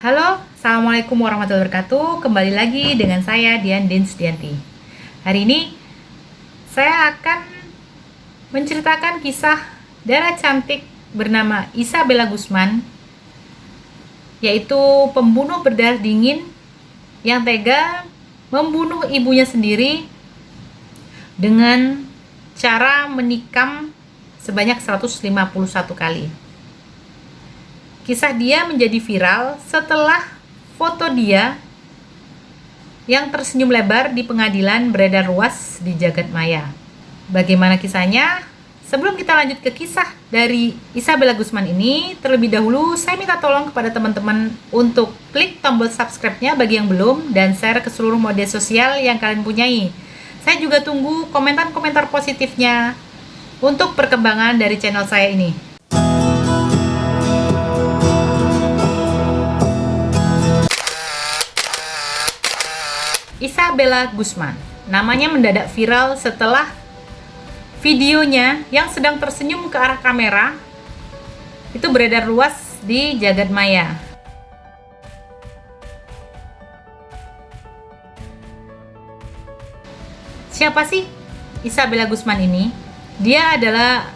Halo, Assalamualaikum warahmatullahi wabarakatuh. Kembali lagi dengan saya Dian Dinsdianti. Hari ini saya akan menceritakan kisah darah cantik bernama Isabella Guzman, yaitu pembunuh berdarah dingin yang tega membunuh ibunya sendiri dengan cara menikam sebanyak 151 kali. Kisah dia menjadi viral setelah foto dia yang tersenyum lebar di pengadilan beredar luas di jagat maya. Bagaimana kisahnya? Sebelum kita lanjut ke kisah dari Isabella Guzman ini, terlebih dahulu saya minta tolong kepada teman-teman untuk klik tombol subscribe-nya bagi yang belum dan share ke seluruh media sosial yang kalian punyai. Saya juga tunggu komentar-komentar positifnya untuk perkembangan dari channel saya ini. Isabella Guzman, namanya mendadak viral setelah videonya yang sedang tersenyum ke arah kamera itu beredar luas di jagat maya. Siapa sih Isabella Guzman ini? Dia adalah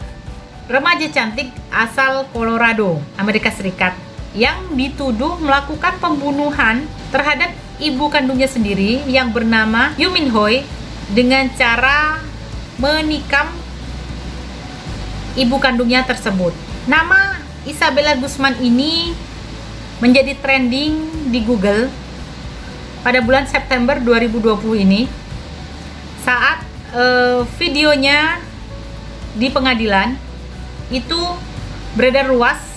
remaja cantik asal Colorado, Amerika Serikat, yang dituduh melakukan pembunuhan terhadap ibu kandungnya sendiri yang bernama Yoo Min-hoy dengan cara menikam ibu kandungnya tersebut. Nama Isabella Guzman ini menjadi trending di Google pada bulan September 2020 ini saat videonya di pengadilan itu beredar luas.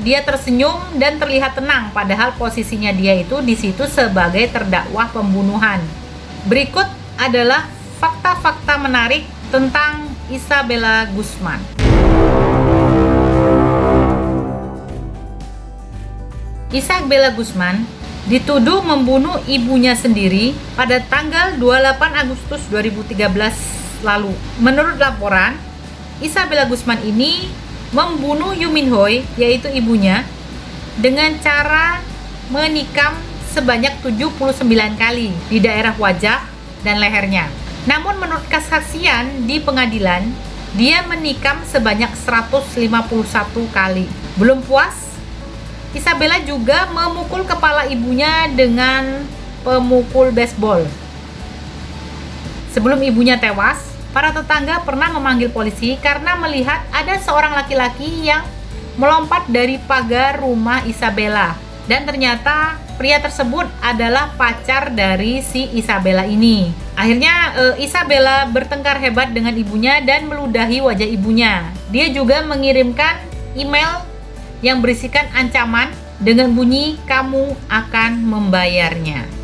Dia tersenyum dan terlihat tenang, padahal posisinya dia itu di situ sebagai terdakwa pembunuhan. Berikut adalah fakta-fakta menarik tentang Isabella Guzman. Isabella Guzman dituduh membunuh ibunya sendiri pada tanggal 28 Agustus 2013 lalu. Menurut laporan, Isabella Guzman ini membunuh Yoo Min-hoy, yaitu ibunya, dengan cara menikam sebanyak 79 kali di daerah wajah dan lehernya. Namun menurut kesaksian di pengadilan, dia menikam sebanyak 151 kali. Belum puas, Isabella juga memukul kepala ibunya dengan pemukul baseball. Sebelum ibunya tewas, para tetangga pernah memanggil polisi karena melihat ada seorang laki-laki yang melompat dari pagar rumah Isabella. Dan ternyata pria tersebut adalah pacar dari si Isabella ini. Akhirnya Isabella bertengkar hebat dengan ibunya dan meludahi wajah ibunya. Dia juga mengirimkan email yang berisikan ancaman dengan bunyi "kamu akan membayarnya".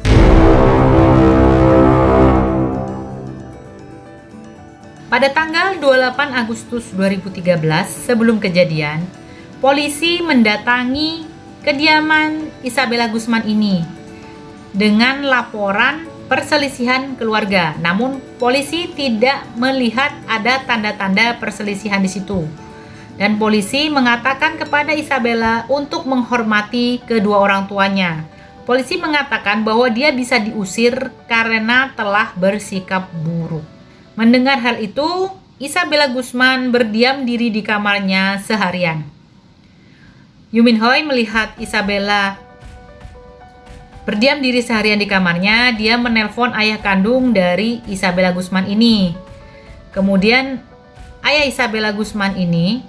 Pada tanggal 28 Agustus 2013, sebelum kejadian, polisi mendatangi kediaman Isabella Guzman ini dengan laporan perselisihan keluarga. Namun, polisi tidak melihat ada tanda-tanda perselisihan di situ. Dan polisi mengatakan kepada Isabella untuk menghormati kedua orang tuanya. Polisi mengatakan bahwa dia bisa diusir karena telah bersikap buruk. Mendengar hal itu, Isabella Guzman berdiam diri di kamarnya seharian. Yoo Min-hoy melihat Isabella berdiam diri seharian di kamarnya. Dia menelpon ayah kandung dari Isabella Guzman ini. Kemudian ayah Isabella Guzman ini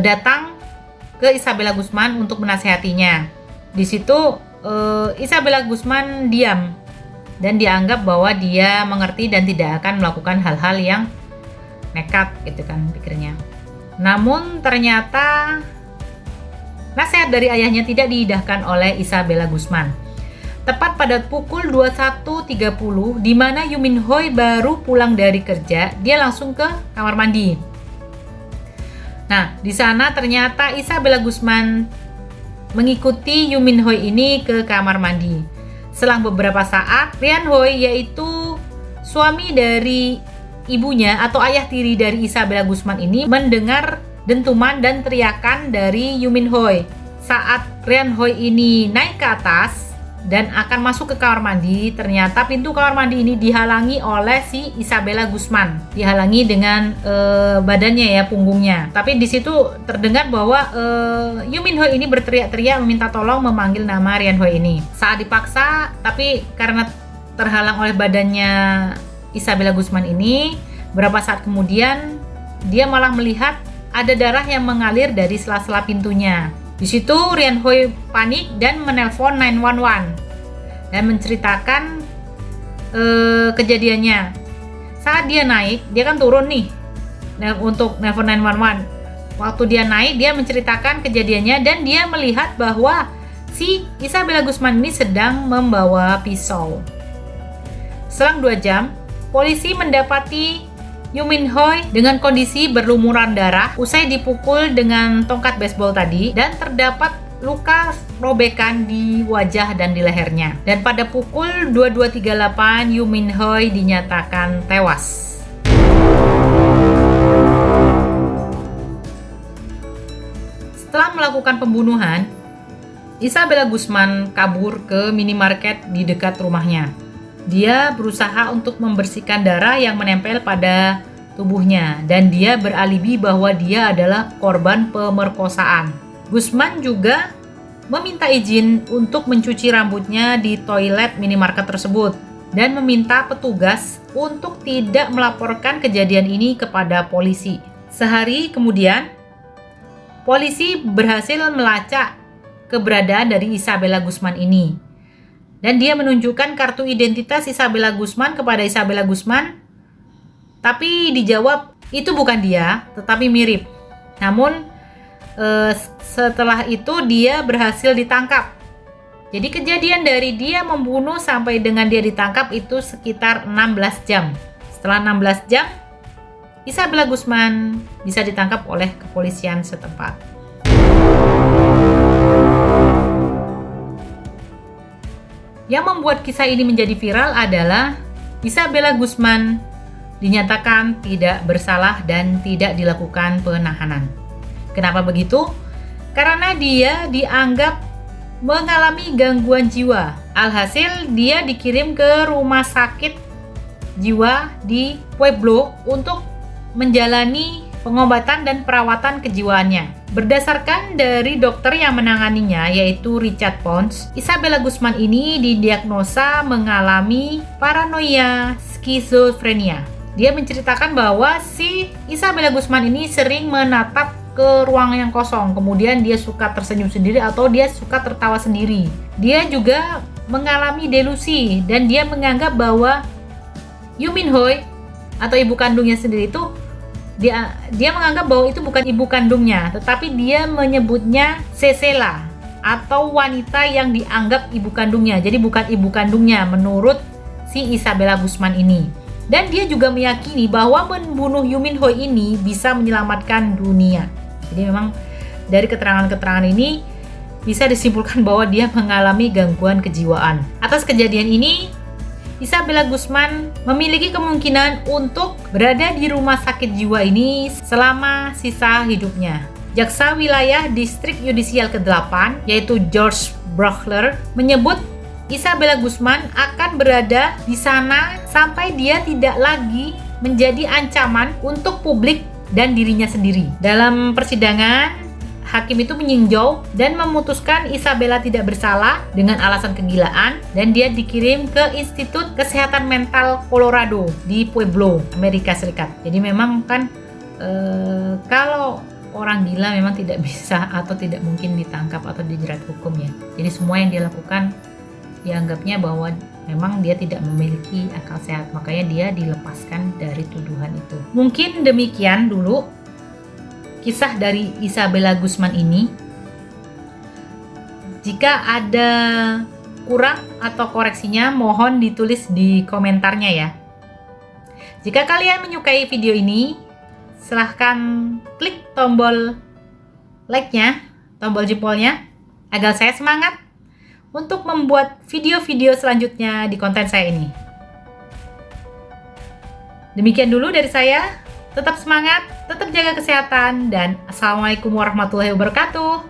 datang ke Isabella Guzman untuk menasehatinya. Di situ Isabella Guzman diam dan dianggap bahwa dia mengerti dan tidak akan melakukan hal-hal yang nekat gitu kan pikirnya. Namun ternyata nasihat dari ayahnya tidak diindahkan oleh Isabella Guzman. Tepat pada pukul 21.30 di mana Yoo Min-hoy baru pulang dari kerja, dia langsung ke kamar mandi. Nah, di sana ternyata Isabella Guzman mengikuti Yoo Min-hoy ini ke kamar mandi. Selang beberapa saat, Rian Hoy, yaitu suami dari ibunya atau ayah tiri dari Isabella Guzman ini, mendengar dentuman dan teriakan dari Yoo Min-hoy. saat Rian Hoi ini naik ke atas dan akan masuk ke kamar mandi, ternyata pintu kamar mandi ini dihalangi oleh si Isabella Guzman, dihalangi dengan badannya ya, punggungnya. Tapi di situ terdengar bahwa Yoo Min Ho ini berteriak-teriak meminta tolong memanggil nama Rian Hoi ini. Saat dipaksa, tapi karena terhalang oleh badannya Isabella Guzman ini, beberapa saat kemudian dia malah melihat ada darah yang mengalir dari sela-sela pintunya. Di situ Rian Hoi panik dan menelpon 911 dan menceritakan kejadiannya. Saat dia naik, dia kan turun nih untuk nelpon 911. Waktu dia naik, dia menceritakan kejadiannya dan dia melihat bahwa si Isabella Guzman ini sedang membawa pisau. Selang 2 jam, polisi mendapati Yoo Min Ho dengan kondisi berlumuran darah usai dipukul dengan tongkat baseball tadi, dan terdapat luka robekan di wajah dan di lehernya. Dan pada pukul 22.38 Yoo Min Ho dinyatakan tewas. Setelah melakukan pembunuhan, Isabella Guzman kabur ke minimarket di dekat rumahnya. Dia berusaha untuk membersihkan darah yang menempel pada tubuhnya dan dia beralibi bahwa dia adalah korban pemerkosaan. Guzman juga meminta izin untuk mencuci rambutnya di toilet minimarket tersebut dan meminta petugas untuk tidak melaporkan kejadian ini kepada polisi. Sehari kemudian, polisi berhasil melacak keberadaan dari Isabella Guzman ini. Dan dia menunjukkan kartu identitas Isabella Guzman kepada Isabella Guzman, tapi dijawab itu bukan dia, tetapi mirip. Namun setelah itu dia berhasil ditangkap. Jadi kejadian dari dia membunuh sampai dengan dia ditangkap itu sekitar 16 jam. Setelah 16 jam, Isabella Guzman bisa ditangkap oleh kepolisian setempat. Yang membuat kisah ini menjadi viral adalah Isabella Guzman dinyatakan tidak bersalah dan tidak dilakukan penahanan. Kenapa begitu? Karena dia dianggap mengalami gangguan jiwa. Alhasil dia dikirim ke rumah sakit jiwa di Pueblo untuk menjalani pengobatan dan perawatan kejiwaannya. Berdasarkan dari dokter yang menanganinya, yaitu Richard Pons, Isabella Guzman ini didiagnosa mengalami paranoia skizofrenia. Dia menceritakan bahwa si Isabella Guzman ini sering menatap ke ruang yang kosong, kemudian dia suka tersenyum sendiri atau dia suka tertawa sendiri. Dia juga mengalami delusi dan dia menganggap bahwa Yoo Min Ho atau ibu kandungnya sendiri itu dia menganggap bahwa itu bukan ibu kandungnya, tetapi dia menyebutnya Cecela atau wanita yang dianggap ibu kandungnya. Jadi bukan ibu kandungnya menurut si Isabella Guzman ini. Dan dia juga meyakini bahwa membunuh Yoo Min Ho ini bisa menyelamatkan dunia. Jadi memang dari keterangan-keterangan ini bisa disimpulkan bahwa dia mengalami gangguan kejiwaan. Atas kejadian ini, Isabella Guzman memiliki kemungkinan untuk berada di rumah sakit jiwa ini selama sisa hidupnya. Jaksa Wilayah Distrik Yudisial ke-8, yaitu George Brochler, menyebut Isabella Guzman akan berada di sana sampai dia tidak lagi menjadi ancaman untuk publik dan dirinya sendiri. Dalam persidangan, hakim itu meninjau dan memutuskan Isabella tidak bersalah dengan alasan kegilaan dan dia dikirim ke Institut Kesehatan Mental Colorado di Pueblo, Amerika Serikat. Jadi memang kan kalau orang gila memang tidak bisa atau tidak mungkin ditangkap atau dijerat hukum ya. Jadi semua yang dia lakukan dianggapnya bahwa memang dia tidak memiliki akal sehat, makanya dia dilepaskan dari tuduhan itu. Mungkin demikian dulu kisah dari Isabella Guzman ini. Jika ada kurang atau koreksinya, mohon ditulis di komentarnya ya. Jika kalian menyukai video ini, silahkan klik tombol like-nya, tombol jempolnya, agar saya semangat untuk membuat video-video selanjutnya di konten saya ini. Demikian dulu dari saya. Tetap semangat, tetap jaga kesehatan, dan Assalamualaikum warahmatullahi wabarakatuh.